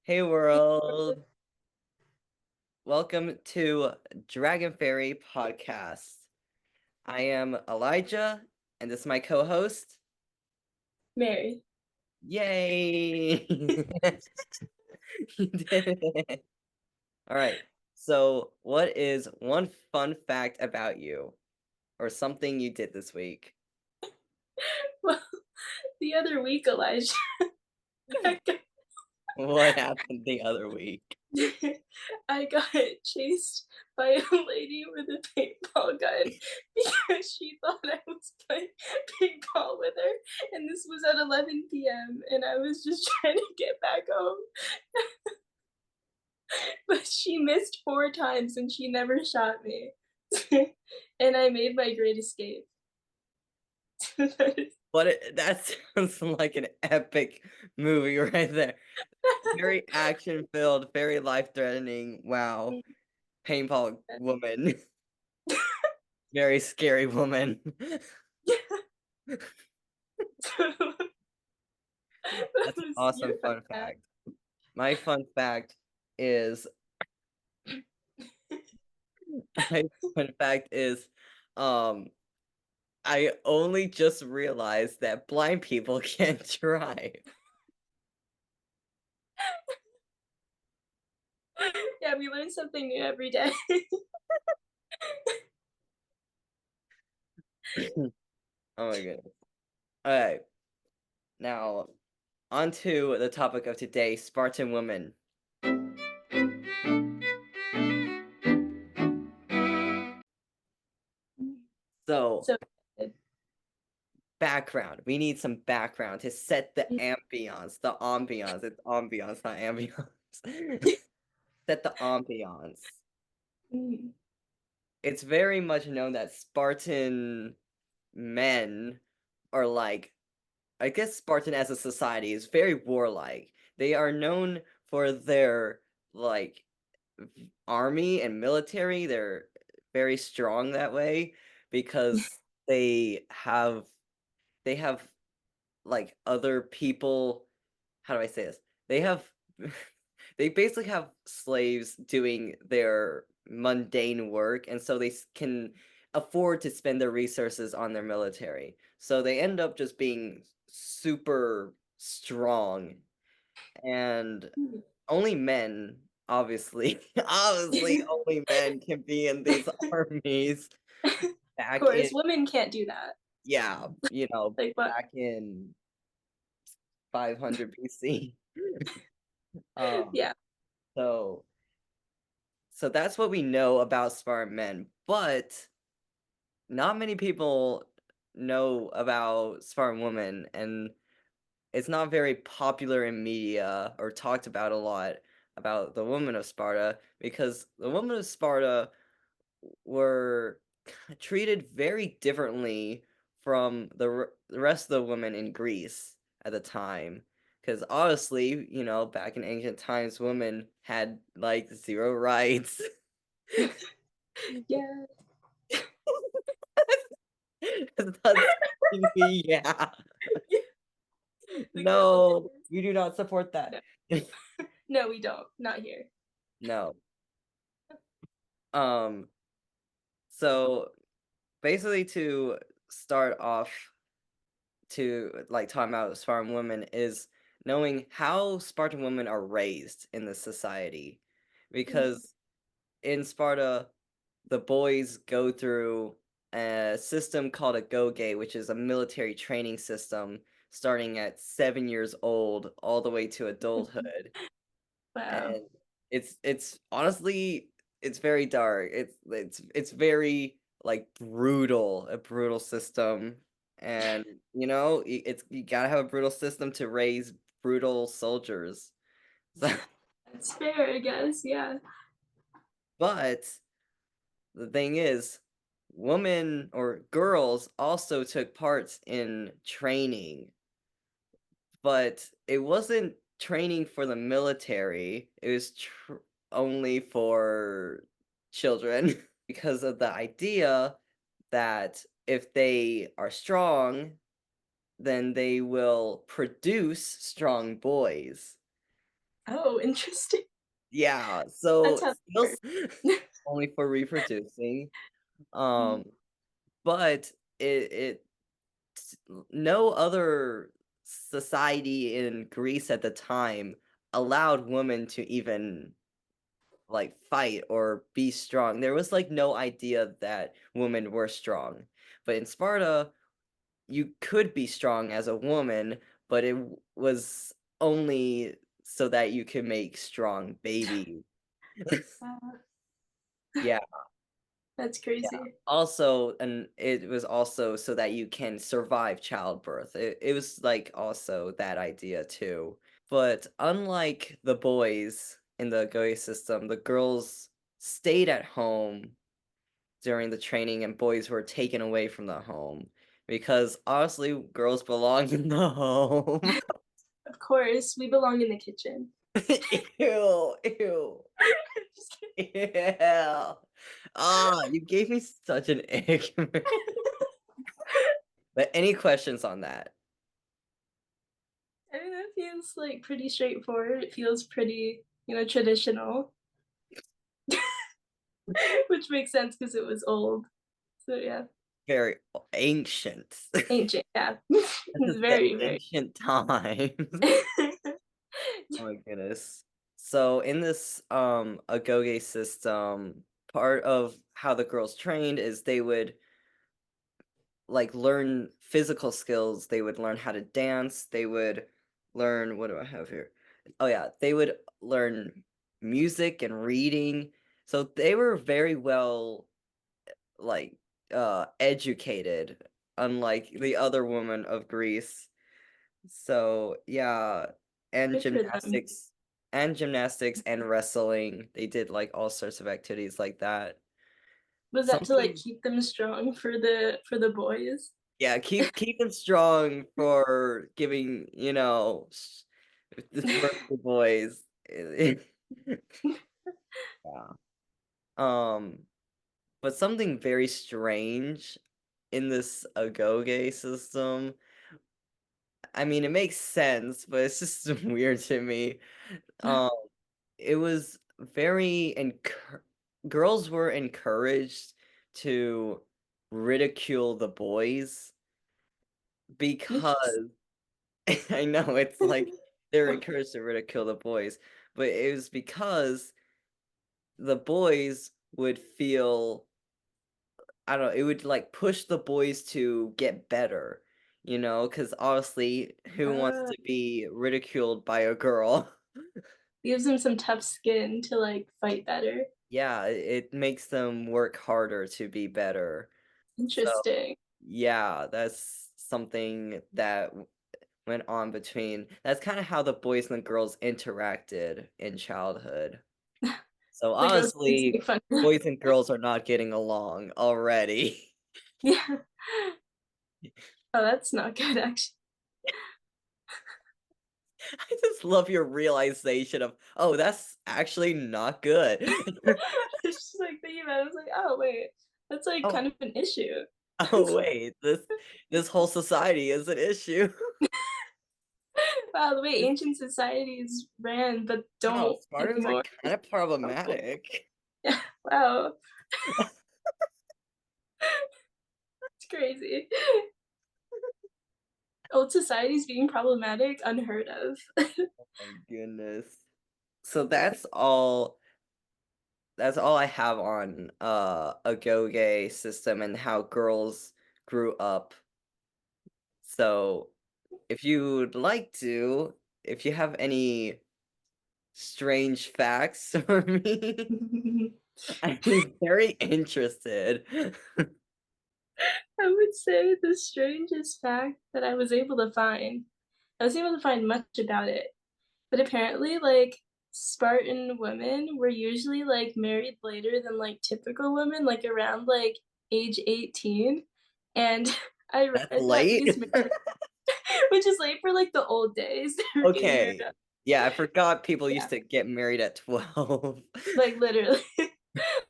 Hey world, welcome to Dragon Fairy Podcast. I am Elijah, and this is my co-host. Mary. Yay! You did it. All right. So, what is one fun fact about you, or something you did this week? Well, the other week, Elijah, I got, What happened the other week? I got chased by a lady with a paintball gun because she thought I was playing paintball with her, and this was at 11 p.m. and I was just trying to get back home, but she missed 4 times and she never shot me, and I made my great escape. That sounds like an epic movie right there. Very action filled, very life threatening. Wow. Paintball woman. Very scary woman. That That's an was your awesome fun fun fact. fact. My fun fact is my fun fact is um I only just realized that blind people can't drive. Yeah, we learn something new every day. Oh my goodness. Alright. Now on to the topic of today, Spartan women. So So good. background. We need some background to set the ambiance. The ambiance. It's ambiance, not ambiance. Set the ambiance. Mm. It's very much known that Spartan men are like, I guess Spartan as a society is very warlike. They are known for their like army and military. They're very strong that way because they have like other people, how do I say this? They have they basically have slaves doing their mundane work, and so they can afford to spend their resources on their military. So they end up just being super strong, and Mm. only men, obviously, obviously only men can be in these armies Of back in course, women can't do that. yeah, Like what? back in 500 BC. Um, Yeah. so so that's what we know about Spartan men, but not many people know about Spartan women, and it's not very popular in media or talked about a lot about the women of Sparta because the women of Sparta were treated very differently from the rest of the women in Greece at the time. Because honestly, back in ancient times, women had like zero rights. Yeah. That's me, yeah. The girl No, did. we do not support that. No. No, we don't. Not here. No. Um, so basically to start off to like talking about Spartan women is knowing how Spartan women are raised in the society. Mm. Because in Sparta, the boys go through a system called a Goge, which is a military training system starting at 7 years old all the way to adulthood. Wow. And it's honestly it's very dark. It's very like brutal, a brutal system. And it's you gotta have a brutal system to raise brutal soldiers. So, That's fair, I guess. Yeah. but the thing is, women or girls also took parts in training, but it wasn't training for the military. It was only for children because of the idea that if they are strong, then they will produce strong boys. Oh, interesting. Yeah, That's so how still they work. only for reproducing. Mhm. Um, but it no other society in Greece at the time allowed women to even like fight or be strong. There was like no idea that women were strong. But in Sparta, you could be strong as a woman, but was only so that you could make strong babies. Wow, Yeah, that's yeah. crazy. Also, and it was also so that you can survive childbirth. It was like also that idea too. But unlike the boys in the Goe system, the girls stayed at home during the training and boys were taken away from the home because honestly, girls belong in the home. Of course, we belong in the kitchen. Ew, ew, Just kidding. yeah. Ah, you gave me such an ick. But any questions on that? I mean, that feels like pretty straightforward. It feels pretty, traditional, which makes sense because it was old. So yeah, Very ancient. ancient. Yeah, This is the very, very. ancient times. Oh my goodness. So in this agoge system, part of how the girls trained is they would like learn physical skills, they would learn how to dance, they would learn what do I have here? Oh yeah, they would learn music and reading. So they were very well like educated unlike the other women of Greece. So, yeah, and Good for them. gymnastics and wrestling. They did like all sorts of activities like that. Was that to like Something keep them strong for the boys? yeah, keep them strong for giving, for the boys. Yeah. Um, but something very strange in this agoge system. I mean, it makes sense, but it's just weird to me. Um, it was very girls were encouraged to ridicule the boys Interesting. because I know it's like they're encouraged to ridicule the boys, but it was because the boys would feel I don't know, it would like push the boys to get better, because honestly, who wants Uh, to be ridiculed by a girl? gives them some tough skin to like fight better. Yeah, it makes them work harder to be better. So, Interesting. yeah, that's something that went on between. That's kind of how the boys and the girls interacted in childhood. So, The girls can honestly, make fun of them. boys and girls are not getting along already. Yeah. Oh, that's not good actually. I just love your realization of, oh, that's actually not good. It's just like thinking about it, I was like, oh wait, that's like Oh, kind of an issue. oh wait, this whole society is an issue. Wow, the way ancient societies ran but Wow, don't Spartans are anymore kind is of helpful. problematic. Yeah, wow, it's crazy. Old societies being problematic, unheard of. My goodness. So that's all I have on a go-gay system and how girls grew up. So if you'd like to, if you have any strange facts for me, I'd be very interested. I would say the strangest fact that I was able to find much about it, but apparently, like, Spartan women were usually, like, married later than, like, typical women, like, around, like, age 18, and I That's read that late. these men which is late for, like, the old days, they were getting married Okay. at Yeah, I forgot people used yeah, to get married at 12. like, literally.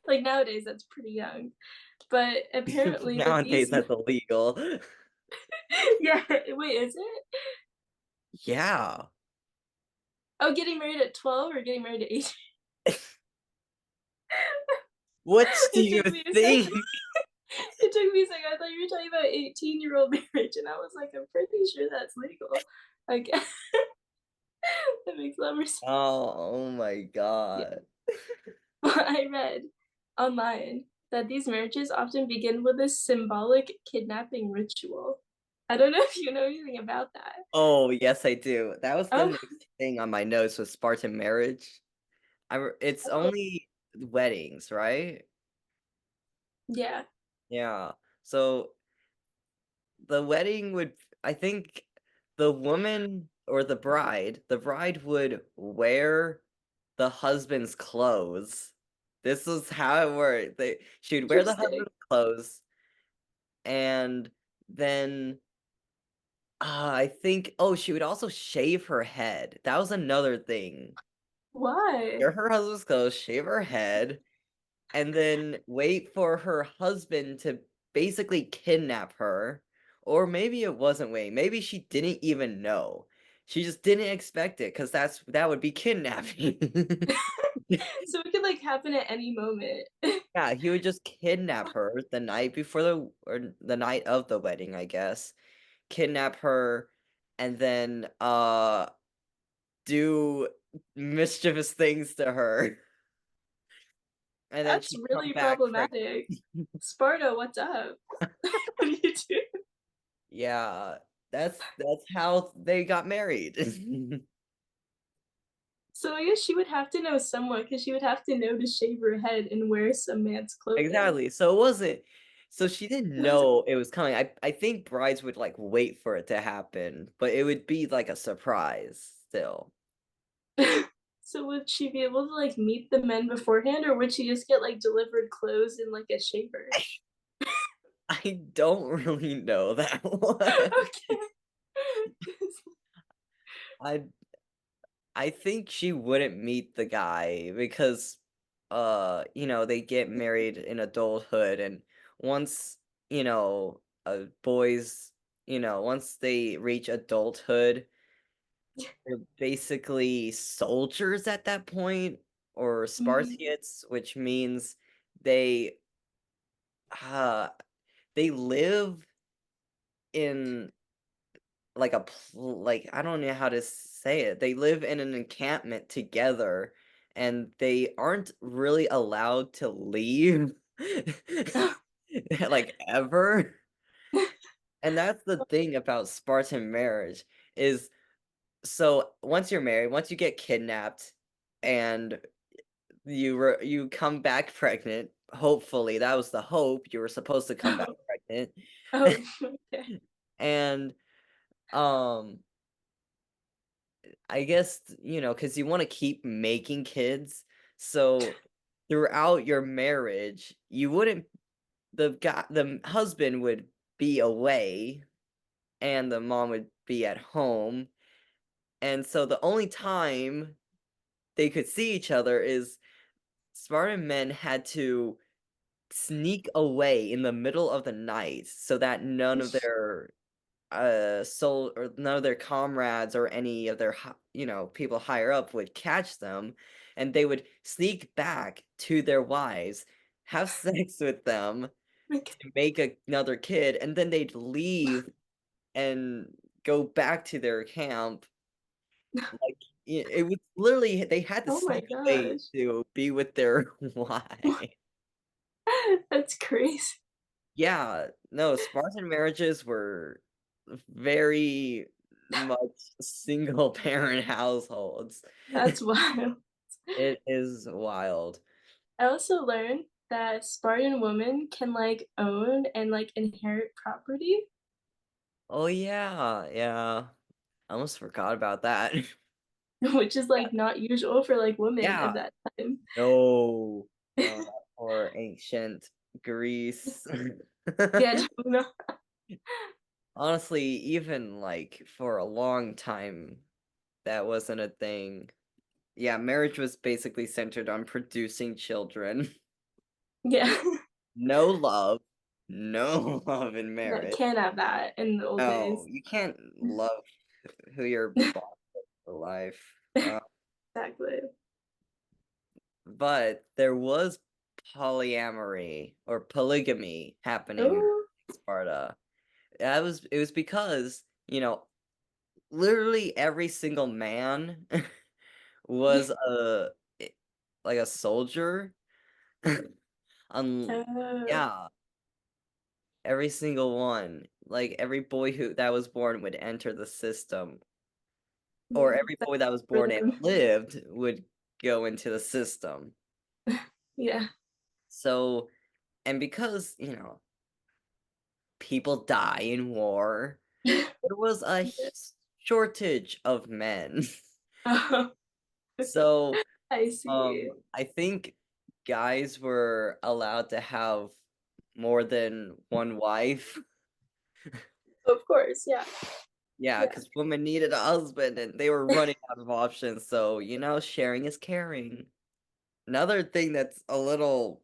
Like, nowadays, that's pretty young, but apparently with Nowadays, these that's illegal. yeah, wait, is it? Yeah. Oh, getting married at 12 or getting married at 18? What do It you took me a second. think? It took me a second. I thought you were talking about 18-year-old marriage, and I was like, "I'm pretty sure that's legal." Okay. That makes a lot more sense. Oh my Yeah. god. I read online that these marriages often begin with a symbolic kidnapping ritual. I don't know if you know anything about that. Oh, yes, I do. That was the Oh, next thing on my notes was Spartan marriage. It's oh, only weddings, right? yeah. Yeah. So the wedding would I think the woman or the bride would wear the husband's clothes. This is how it worked. She would wear the Interesting. husband's clothes and then I think she would also shave her head. That was another thing. Why? Wear her husband's clothes, shave her head, and then wait for her husband to basically kidnap her. Or maybe it wasn't waiting. Maybe she didn't even know. She just didn't expect it because that would be kidnapping. So it could, like, happen at any moment. Yeah, he would just kidnap her the night before or the night of the wedding, I guess. Kidnap her and then do mischievous things to her. And then That's she'd come really back pregnant. problematic. Sparta, what's up? What do you do? Yeah, that's how they got married. So I guess she would have to know somewhat, because she would have to know to shave her head and wear some man's clothing. Exactly, so it wasn't so she didn't That's know it was coming. I think brides would, like, wait for it to happen, but it would be, like, a surprise still. So would she be able to, like, meet the men beforehand, or would she just get, like, delivered clothes in, like, a shaver? I don't really know that one. Okay. I I think she wouldn't meet the guy because, they get married in adulthood, and once, boys, once they reach adulthood, they're basically soldiers at that point, or Mm. Spartiates, which means they, uh, they live in like, I don't know how to say it. They live in an encampment together, and they aren't really allowed to leave, like, ever. And that's the thing about Spartan marriage is so once you're married, once you get kidnapped and you come back pregnant, hopefully, that was the hope, you were supposed to come back Oh, pregnant, oh, okay. and, um I guess, because you wanna keep making kids, so throughout your marriage, you wouldn't the husband would be away, and the mom would be at home, and so the only time they could see each other is Spartan men had to sneak away in the middle of the night so that none of their soul or none of their comrades or any of their people higher up would catch them, and they would sneak back to their wives, have sex with them Okay. to make another kid, and then they'd leave and go back to their camp. Like, it was literally they had to Oh my sneak away gosh. to be with their wife. That's crazy. Yeah, no, Spartan marriages were very much single parent households. That's wild. It is wild. I also learned that Spartan women can, like, own and, like, inherit property, Oh, yeah, yeah. I almost forgot about that. which is, like, not usual for, like, women Yeah. of that time. No. No, not for ancient Greece. Yeah, no. Honestly, even, like, for a long time, that wasn't a thing. Yeah, marriage was basically centered on producing children. Yeah. No love. No love in No, marriage. can't have that in the old No, days. you can't love who you're bought for life. Uh, Exactly. but there was polyamory or polygamy happening in Oh, Sparta. It was because, literally every single man was i- like a soldier. oh, Yeah, every single one. Like every boy who that was born would enter the system, or yeah. every boy that was For born and them. lived would go into the system. Yeah. So, and because, people die in war, there was a shortage of men. Oh, So, I see. I think guys were allowed to have more than one wife. Of course, yeah. Yeah, Yeah. because women needed a husband and they were running out of options. So, sharing is caring. Another thing that's a little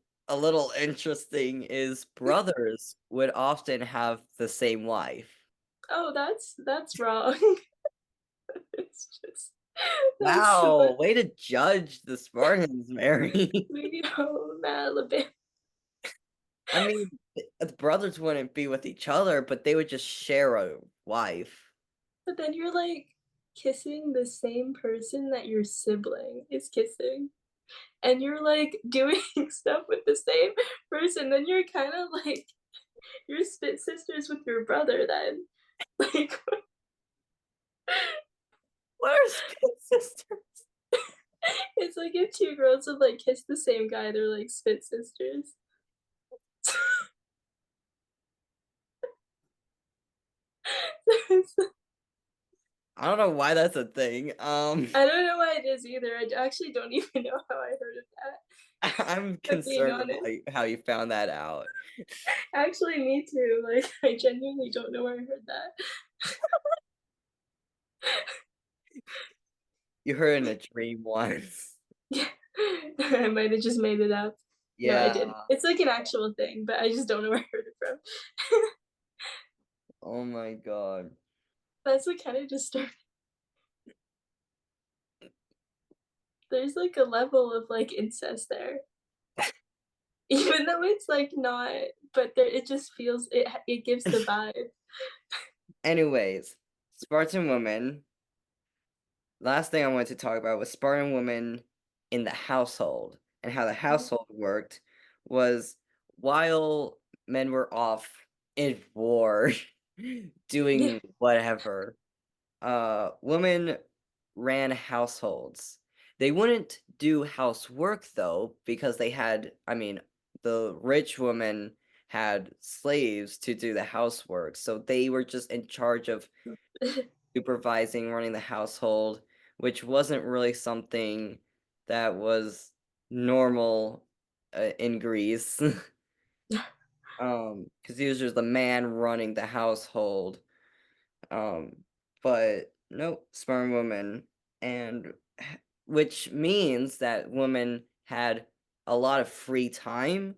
interesting is brothers would often have the same wife. Oh, that's wrong. It's just that's what Wow, way to judge the Spartans, Mary. we know, Alabama. I mean, the brothers wouldn't be with each other, but they would just share a wife. But then you're, like, kissing the same person that your sibling is kissing, and you're, like, doing stuff with the same person, then you're kinda like you're spit sisters with your brother then. Like, What are spin sisters? it's like if 2 girls have, like, kissed the same guy, they're, like, spit sisters. I don't know why that's a thing. I don't know why it is either, I actually don't even know how I heard of that, I'm if I'm being concerned honest. about how you found that out. Actually, me too, like, I genuinely don't know where I heard that. You heard in a dream once. Yeah. I might have just made it up. No, I didn't. Yeah. It's like an actual thing, but I just don't know where I heard it from. Oh my god. That's what kinda disturbing. There's, like, a level of, like, incest there. Even though it's, like, not, but there it just feels it gives the vibe. Anyways, Spartan women. Last thing I wanted to talk about was Spartan women in the household and how the household worked was while men were off in war Yeah, doing whatever, women ran households. They wouldn't do housework though, because the rich women had slaves to do the housework. So they were just in charge of supervising, running the household, which wasn't really something that was normal in Greece. Because he was just the man running the household. Um, but nope, sperm woman, and which means that women had a lot of free time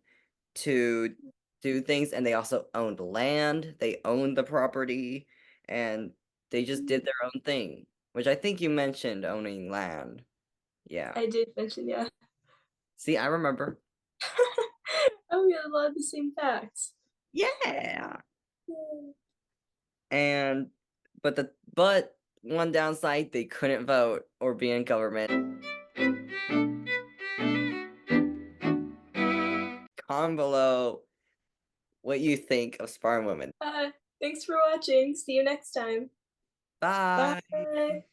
to do things, and they also owned land, they owned the property, and they just did their own thing, which I think you mentioned owning land. Yeah. I did mention, yeah. See, I remember. Oh, we had a lot of the same facts. Yeah. Yay. And but one downside, they couldn't vote or be in government. Comment below what you think of Spartan women. Thanks for watching, see you next time. Bye. Bye.